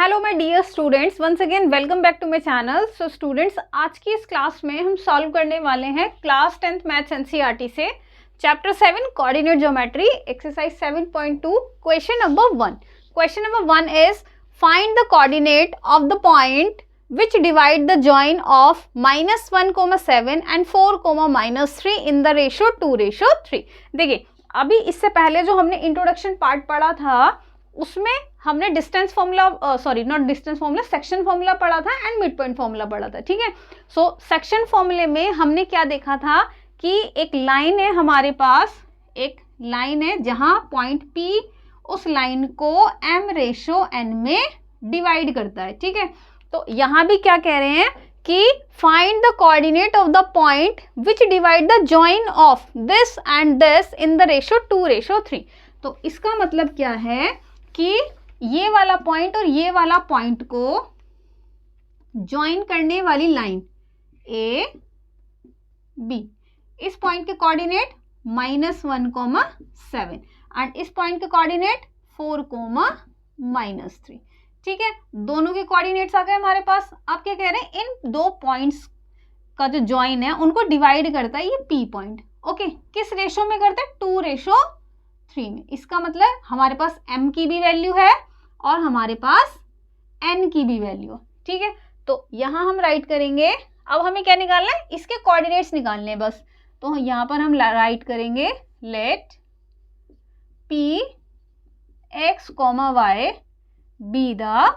Hello my dear students, once again welcome back to my channel. So students, आज की इस class में हम सॉल्व करने वाले हैं क्लास 10th मैथ्स एनसीईआरटी से chapter 7 coordinate geometry exercise 7.2 question number 1। Question number 1 is find the coordinate of the point which divide the join of -1,7 and 4,-3 in the ratio 2:3। देखिए, अभी इससे पहले जो हमने इंट्रोडक्शन पार्ट पढ़ा था उसमें हमने distance formula not distance formula, section formula पढ़ा था एंड मिड पॉइंट फॉर्मूला पढ़ा था। ठीक है, सो सेक्शन फॉर्मूले में हमने क्या देखा था कि एक लाइन है हमारे पास, एक लाइन है जहां पॉइंट P उस लाइन को m/n में डिवाइड करता है। ठीक है, तो यहां भी क्या कह रहे हैं कि find the coordinate of the point which divide the join of this and this in the ratio 2:3। तो इसका मतलब क्या है कि ये वाला पॉइंट और ये वाला पॉइंट को ज्वाइन करने वाली लाइन ए बी, इस पॉइंट के कोऑर्डिनेट -1,7 एंड इस पॉइंट के कोऑर्डिनेट 4,-3। ठीक है, दोनों के कोऑर्डिनेट्स आ गए हमारे पास। अब क्या कह रहे हैं, इन दो पॉइंट्स का जो ज्वाइन है उनको डिवाइड करता है ये पी पॉइंट। ओके, किस रेशो में करता है? 2:3 में। इसका मतलब हमारे पास m की भी वैल्यू है और हमारे पास n की भी वैल्यू। ठीक है, तो यहां हम राइट करेंगे। अब हमें क्या निकालना है? इसके कोऑर्डिनेट्स निकालने हैं बस। तो यहां पर हम राइट करेंगे let p x, y be the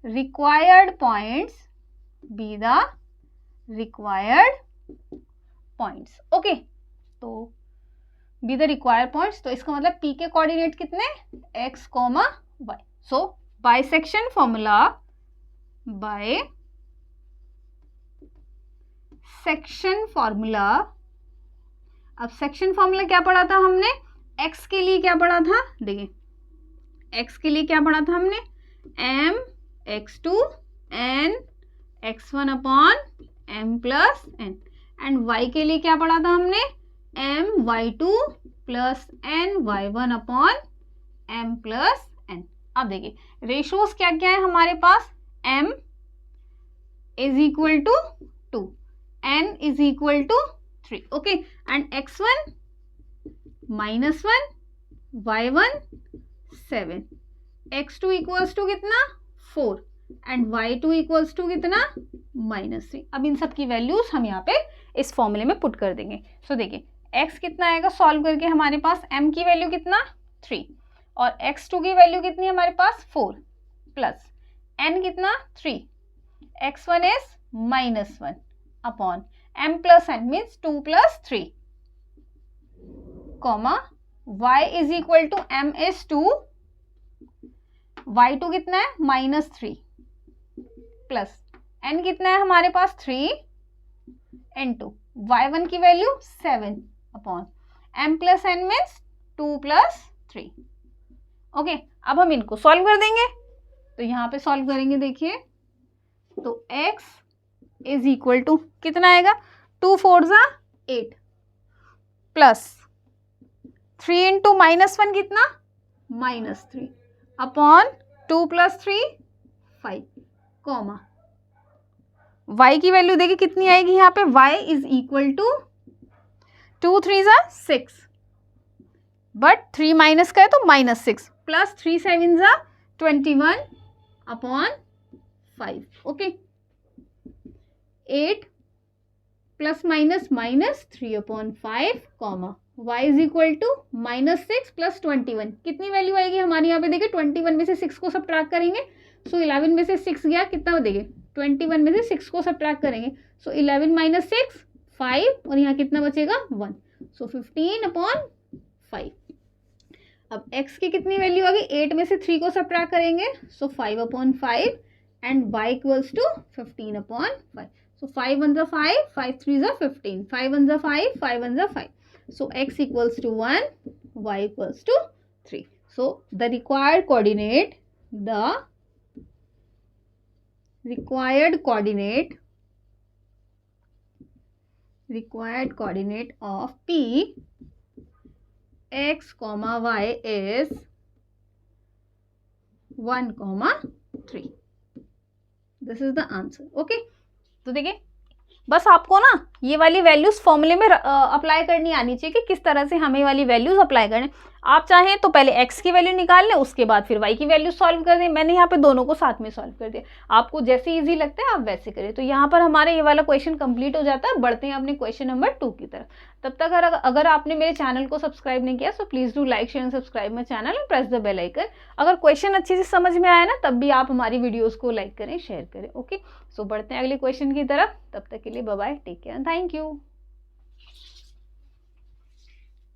required points, okay, तो be the required points, तो इसका मतलब p के कोऑर्डिनेट कितने? x, y। सो बाइसेक्शन फॉर्मूला, सेक्शन फॉर्मूला। अब सेक्शन फॉर्मूला क्या पढ़ा था हमने? x के लिए क्या पढ़ा था? देखिए, x के लिए क्या पढ़ा था हमने? m x2 n x1 upon m plus n। And y के लिए क्या पढ़ा था हमने? m y2 plus n y1 upon m plus n। अब देखिए, रेशोज क्या क्या है हमारे पास? m is equal to 2, n is equal to 3। Okay, and x1 -1, y1 7, x2 equals to कितना? 4 एंड y2 इक्वल्स टू कितना? -3। अब इन सब की वैल्यूज हम यहाँ पे इस फॉर्मूले में पुट कर देंगे। सो देखिए, x कितना आएगा सॉल्व करके हमारे पास? m की वैल्यू कितना? 3 और x2 की वैल्यू कितनी हमारे पास? 4 प्लस n कितना? 3, x1 is -1 upon m plus n means 2 plus 3, comma y is equal to m is 2, y2 कितना है? -3 प्लस n कितना है हमारे पास? 3 n2, y1 की value 7 upon m plus n means 2 plus 3। Okay, अब हम इनको सॉल्व कर देंगे। तो यहाँ पे सॉल्व करेंगे, देखिए, तो x इज इक्वल टू कितना आएगा? 2 4 8 प्लस 3 इंटू -1 कितना? -3 अपॉन 2 प्लस 3 5, कॉमा y की वैल्यू देखिए कितनी आएगी यहाँ पे? y is equal to 2 3 6, but 3 minus का है तो -6 plus 3 7 21 upon 5। Okay, 8 plus minus -3 upon 5, comma y is equal to -6 plus 21। कितनी वैल्यू आएगी हमारी यहाँ पे? देखिए, 21 में से 6 को सब्ट्रैक्ट करेंगे, सो 11 में से 6 गया, कितना देखिए 21 में से 6 को सब्ट्रैक्ट करेंगे, सो 11 माइनस 6 5 और यहाँ कितना बचेगा? 1, सो 15 अपॉन 5। अब x की कितनी वैल्यू आ गई? 8 में से 3 को सब्ट्रैक्ट करेंगे, so 5 upon 5 and y equals to 15 upon 5। So 5 1 5, 5 3 15, 5 1 5, 5 1 5। So x equals to 1, y equals to 3. So the required coordinate of P x, y is 1,3। This is the answer. Okay, तो देखिए बस आपको ना ये वाली वैल्यूज फॉर्मूले में अप्लाई करनी आनी चाहिए कि किस तरह से हमें ये वाली वैल्यूज अप्लाई करने। आप चाहें तो पहले x की वैल्यू निकाल लें, उसके बाद फिर y की वैल्यू सॉल्व कर दें। मैंने यहाँ पे दोनों को साथ में सॉल्व कर दिया, आपको जैसे इजी लगता है आप वैसे करें। तो यहाँ पर हमारा ये वाला क्वेश्चन कंप्लीट हो जाता है। बढ़ते हैं अपने क्वेश्चन नंबर 2 की तरफ। तब तक अगर आपने मेरे चैनल को सब्सक्राइब नहीं किया so please do like share and subscribe my channel and press the bell icon. अगर क्वेश्चन अच्छे से समझ में आया ना तब भी आप हमारी वीडियोज को लाइक करें, शेयर करें। ओके, सो बढ़ते हैं अगले क्वेश्चन की तरफ। तब तक के लिए bye bye, take care, thank you.